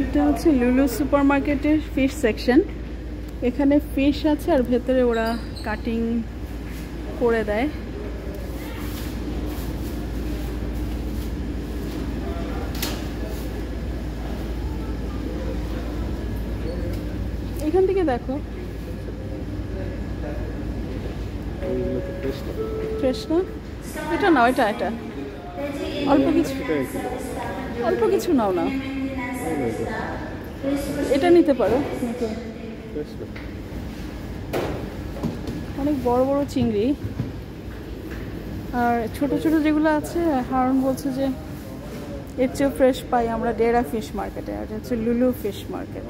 এটা হচ্ছে লুলু সুপার মার্কেটের ফিশ সেকশন। এখানে ফিশ আছে আর ভেতরে ওরা কাটিং করে দেয়। এখান থেকে দেখো ফ্রেশ না, এটা নাও, এটা এটা অল্প কিছু নাও না, এটা নিতে পারো। অনেক বড় বড় চিংড়ি, আর ছোট ছোট যেগুলো আছে হারুন বলছে যে এর চেয়েও ফ্রেশ পাই আমরা ডেরা ফিশ মার্কেটে। আর এটা হচ্ছে লুলু ফিশ মার্কেট।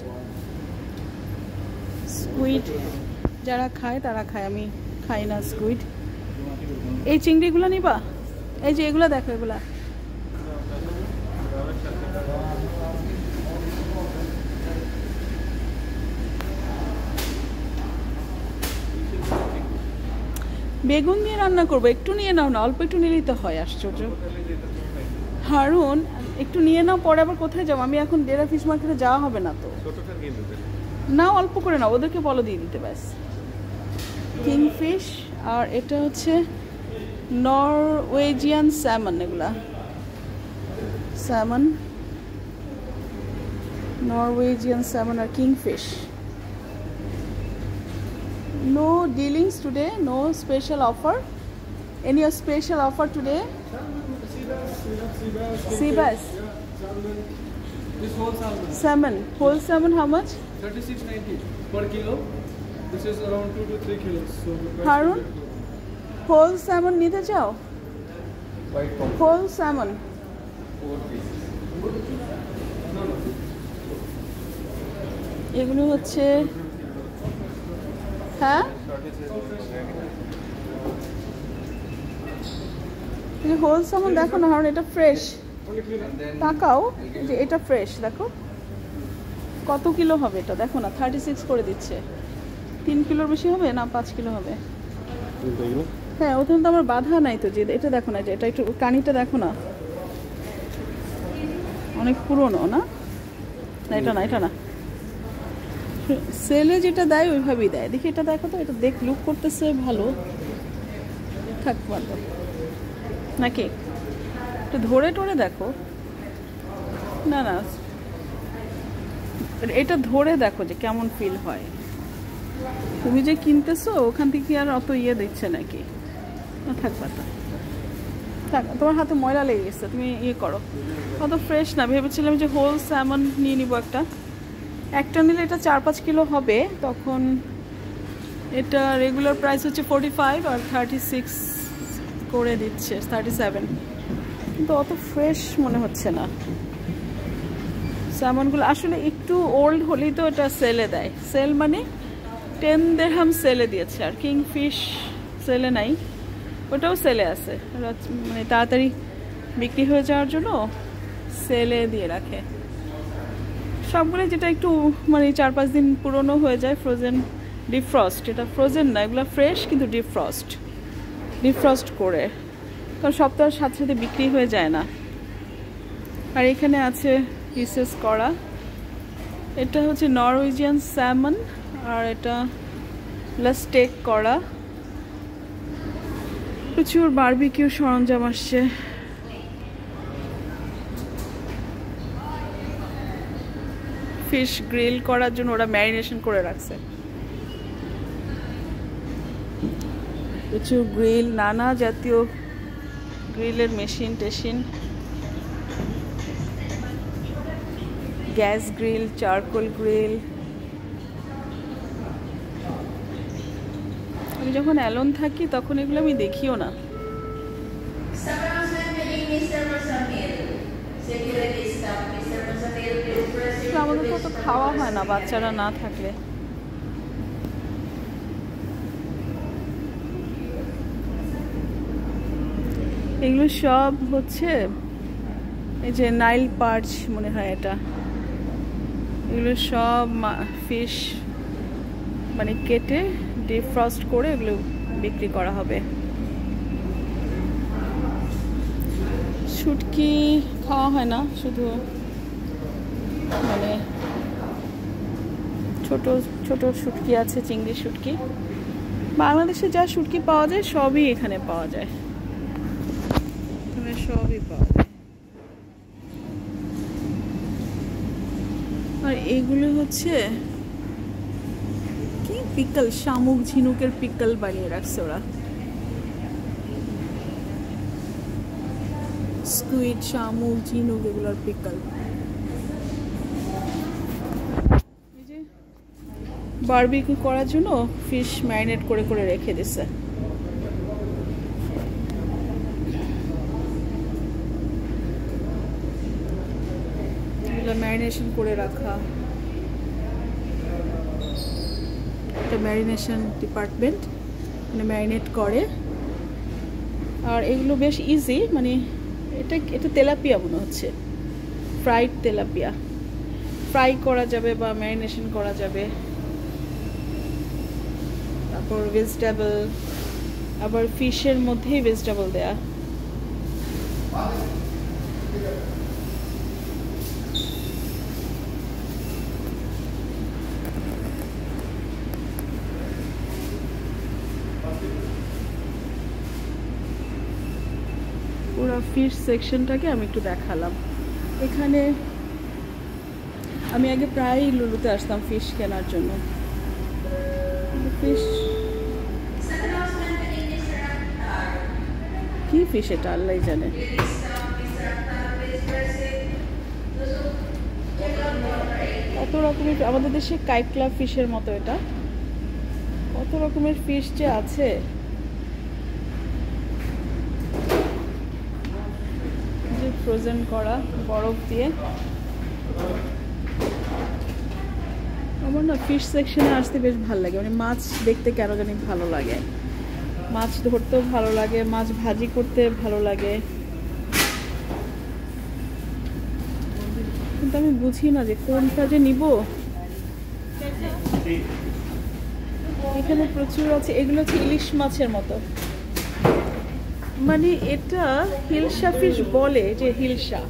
স্কুইড যারা খায় তারা খায়, আমি খাই না স্কুইড। এই চিংড়িগুলো নিবা? এই যে এগুলো দেখো, এগুলা বেগুন দিয়ে রান্না করবো, একটু নিয়ে নাও না, অল্প একটু নিলেই তো হয়। আশ্চর্য হারুন, একটু নিয়ে নাও, পরে আবার কোথায় যাবো? আমি এখন ডেরা ফিশ মার্কেটে যাওয়া হবে না তো। নাও অল্প করে নাও, ওদেরকে বলো দিয়ে দিতে ব্যাস। কিংফিশ, আর এটা হচ্ছে নরওয়েজিয়ান স্যামন। এগুলা salmon, Norwegian salmon R kingfish. No dealings today, no special offer. Any special offer today? Sea bass. This whole salmon. Salmon. Whole salmon how much? 36.90 per kilo. This is around 2 to 3 kilos. So Harun, whole salmon নিতে চাও? Whole salmon. 4 pieces. No. এগুলো হচ্ছে, হ্যাঁ whole সামন দেখো না কারণ এটা ফ্রেশ। তাকাও যে এটা ফ্রেশ, দেখো কত কিলো হবে এটা, দেখো না 36 করে দিচ্ছে। 3 কিলোর বেশি হবে না 5 কিলো হবে? হ্যাঁ, ওখানে তো আমার বাধা নাই তো। যে এটা দেখো না, যে এটা একটু কানিটা দেখো না, অনেক পুরনো না। না এটা না, এটা না, সেলে যেটা দেয় ওইভাবেই দেয়। দেখি এটা দেখো তো, এটা দেখ লুক করতেছে ভালো, থাক পারবো নাকি? একটু ধরে টরে দেখো। না না, এটা ধরে দেখো যে কেমন ফিল হয়। তুমি যে কিনতেছো ওখান থেকে আর অত ইয়ে দিচ্ছে নাকি? না থাক পাতা, থাক, তোমার হাতে ময়লা লেগে গেছে, তুমি ইয়ে করো। অত ফ্রেশ না, ভেবেছিলাম যে হোল স্যামন নিয়ে নিবো একটা নিলে এটা 4-5 কিলো হবে। তখন এটা রেগুলার প্রাইস হচ্ছে 45 আর 36 করে দিচ্ছে, 37। কিন্তু অত ফ্রেশ মনে হচ্ছে না স্যামনগুলো। আসলে একটু ওল্ড হলেই তো এটা সেলে দেয়। সেল মানে 10 দিরহাম সেলে দিয়েছে, আর কিংফিশ সেলে নাই, ওটাও সেলে আছে। মানে তাড়াতাড়ি বিক্রি হয়ে যাওয়ার জন্য সেলে দিয়ে রাখে সবগুলো। যেটা একটু মানে 4-5 দিন পুরনো হয়ে যায়, ফ্রোজেন, ডিফ্রস্ট। এটা ফ্রোজেন না, এগুলো ফ্রেশ কিন্তু ডিফ্রস্ট করে, কারণ সপ্তাহের সাথে সাথে বিক্রি হয়ে যায় না। আর এখানে আছে পিসেস করা, এটা হচ্ছে নরওয়েজিয়ান স্যামন, আর এটা স্টেক করা। প্রচুর বারবিকিউ সরঞ্জাম আসছে। ফিশ গ্রিল করার জন্য ওরা ম্যারিনেশন করে রাখছে। প্রচুর গ্রিল, নানা জাতীয় গ্রিলের মেশিন টেশিন, গ্যাস গ্রিল, চারকোল গ্রিল। আমি যখন অ্যালোন থাকি তখন এগুলো আমি দেখিও না। আমাদের তো খাওয়া হয় না বাচ্চারা না থাকলে। এগুলো সব হচ্ছে এই যে নাইল পার্চ মনে হয় এটা। এগুলো সব ফিশ মানে কেটে ডিফ্রস্ট করে এগুলো বিক্রি করা হবে। শুটকি খাওয়া হয় না, শুধু মানে ছোট ছোট শুটকি আছে, চিংড়ি শুটকি। বাংলাদেশে যা শুটকি পাওয়া যায় সবই এখানে পাওয়া যায়, এখানে সবই পাওয়া যায়। আর এইগুলো হচ্ছে কি পিকল, শামুক ঝিনুকের পিকল বানিয়ে রাখছে ওরা। স্কুইড, শামুক, ঝিনুক এগুলোর পিকল। এই যে বারবিকিউ করার জন্য ফিশ ম্যারিনেট করে করে রেখে দিছে। এগুলো ম্যারিনেশন করে রাখা, একটা ম্যারিনেশন ডিপার্টমেন্ট, মানে ম্যারিনেট করে। আর এগুলো বেশ ইজি, মানে এটা তেলাপিয়া মনে হচ্ছে, ফ্রাইড তেলাপিয়া। ফ্রাই করা যাবে বা ম্যারিনেশন করা যাবে। তারপর ভেজিটেবল, আবার ফিশের মধ্যেই ভেজিটেবল দেয়া। পুরো ফিশ সেকশনটাকে আমি একটু দেখালাম। এখানে আমি আগে প্রায় লুলুতে আসতাম ফিশ কেনার জন্য। ফিশ কি ফিশ এটা আল্লাহ জানে। কত রকমের, আমাদের দেশে কাইকলা ফিশের মতো এটা, কত রকমের ফিশ যে আছে। ফ্রোজেন করা বরফ দিয়ে। আমার না ফিশ সেকশনে আসতে বেশ ভালো লাগে, মানে মাছ দেখতে কেন জানি ভালো লাগে, মাছ ধরতেও ভালো লাগে, মাছ ভাজি করতে ভালো লাগে। কিন্তু আমি বুঝি না যে কোনটা যে নিব। এখানে প্রচুর আছে, এগুলো হচ্ছে ইলিশ মাছের মতো, মানে এটা হিলসা ফিশ বলে, যে হিলসা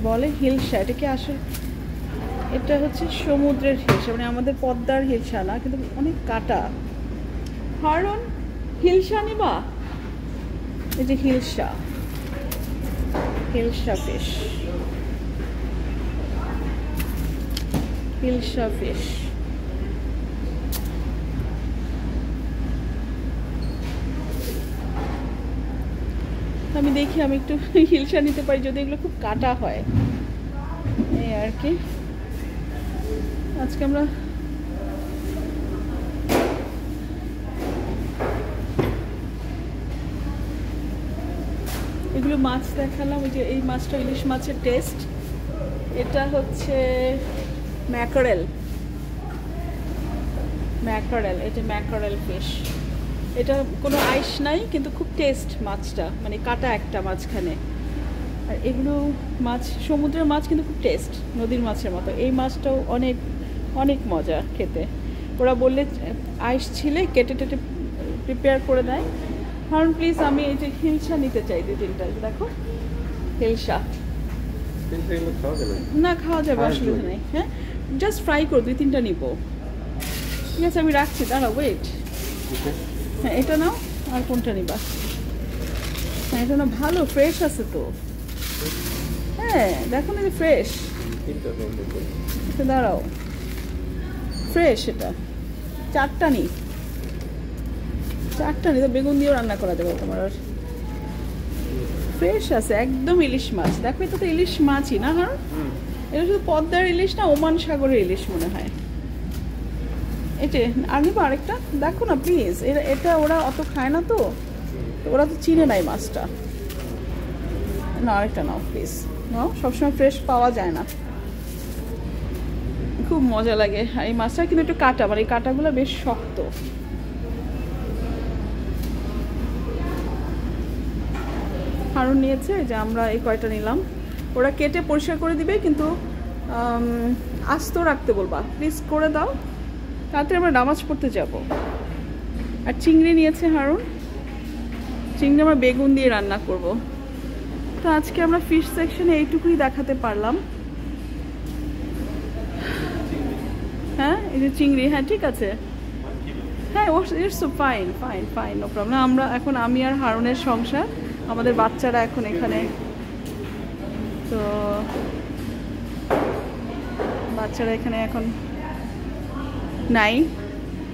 বলে, হিলসা এটাকে আসলে, এটা হচ্ছে সমুদ্রের হিলসা, মানে আমাদের পদ্মার হিলসা না, কিন্তু অনেক কাটা। হারুন হিলসা নিবা? এই যে হিলসা, হিলসা ফিশ, হিলসা ফিশ। আমি দেখি আমি একটু হিলসা নিতে পারি, যদি এগুলো খুব কাটা হয়। এই আর কি আজকে আমরা এগুলো মাছ দেখালাম। ওই যে এই মাছটা ইলিশ মাছের টেস্ট, এটা হচ্ছে ম্যাকারেল, ম্যাকারেল, এটা ম্যাকারেল ফিশ। এটা কোনো আইস নাই, কিন্তু খুব টেস্ট মাছটা, মানে কাটা একটা মাঝখানে। আর এগুলো মাছ সমুদ্রের মাছ, কিন্তু খুব টেস্ট, নদীর মাছের মতো। এই মাছটাও অনেক অনেক মজা খেতে। ওরা বললে আইস ছিলে কেটে টেটে প্রিপেয়ার করে দেয়। কারণ প্লিজ আমি এই যে হিলসা নিতে চাই, 2-3টা দেখো হিলসা। না খাওয়া যাবে, অসুবিধা নেই। হ্যাঁ জাস্ট ফ্রাই করো, 2-3টা নিব। ঠিক আছে আমি রাখছি, দাঁড়াও ওয়েট। হ্যাঁ এটা নাও, আর কোনটা নিবা? হ্যাঁ এটা না, ভালো ফ্রেশ আছে তো। হ্যাঁ দেখো না ফ্রেশ, এটা দাঁড়াও ফ্রেশ, এটা 4টা নি, 4টা নি তো বেগুন দিয়েও রান্না করা যাবে তোমার। আর ফ্রেশ আছে একদম ইলিশ মাছ। দেখো এটা তো ইলিশ মাছই না? হ্যাঁ এটা শুধু পদ্মার ইলিশ না, ওমান সাগরের ইলিশ মনে হয়। এটা আর নিবো আরেকটা, দেখো না প্লিজ। এটা ওরা অত খায় না তো, ওরা তো চিনে নাই মাছটা। না আরেকটা নাও প্লিজ, নাও, সবসময় ফ্রেশ পাওয়া যায় না। খুব মজা লাগে। আর এই মাছটা কিন্তু একটু কাটা, মানে এই কাটাগুলো বেশ শক্ত। হারুন নিয়েছে, যে আমরা এই কয়টা নিলাম। ওরা কেটে পরিষ্কার করে দিবে, কিন্তু আস্ত রাখতে বলবা প্লিজ, করে দাও, তাড়াতাড়ি আমরা নামাজ পড়তে যাব। আর চিংড়ি নিয়েছে হারুন, চিংড়ি আমরা বেগুন দিয়ে রান্না করব। তো আজকে আমরা ফিশ সেকশনে এইটুকুই দেখাতে পারলাম। হ্যাঁ এই যে চিংড়ি, হ্যাঁ ঠিক আছে, হ্যাঁ it's fine fine fine, no problem. আমরা এখন আমি আর হারুনের সংসার, আমাদের বাচ্চারা এখন এখানে, তো বাচ্চারা এখানে এখন নাই,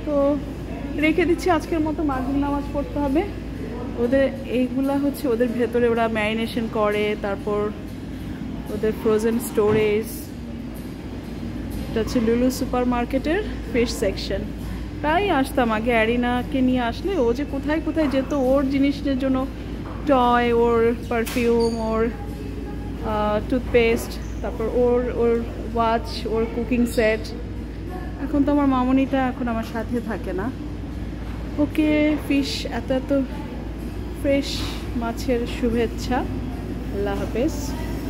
তো রেখে দিচ্ছি আজকের মতো। মাগরিব নামাজ পড়তে হবে। ওদের এইগুলা হচ্ছে ওদের ভেতরে ওরা ম্যারিনেশন করে, তারপর ওদের ফ্রোজেন স্টোরেজ। এটা হচ্ছে লুলু সুপার মার্কেটের ফিশ সেকশন। প্রায় আসতাম আগে, অ্যারিনাকে নিয়ে আসলে ও যে কোথায় কোথায় যেত ওর জিনিসের জন্য, টয়, ওর পারফিউম, ওর টুথপেস্ট, তারপর ওর ওর ওয়াচ, ওর কুকিং সেট। এখন তো আমার মামনিটা এখন আমার সাথে থাকে না। ওকে ফিশ এত এত ফ্রেশ মাছের শুভেচ্ছা। আল্লাহ হাফেজ।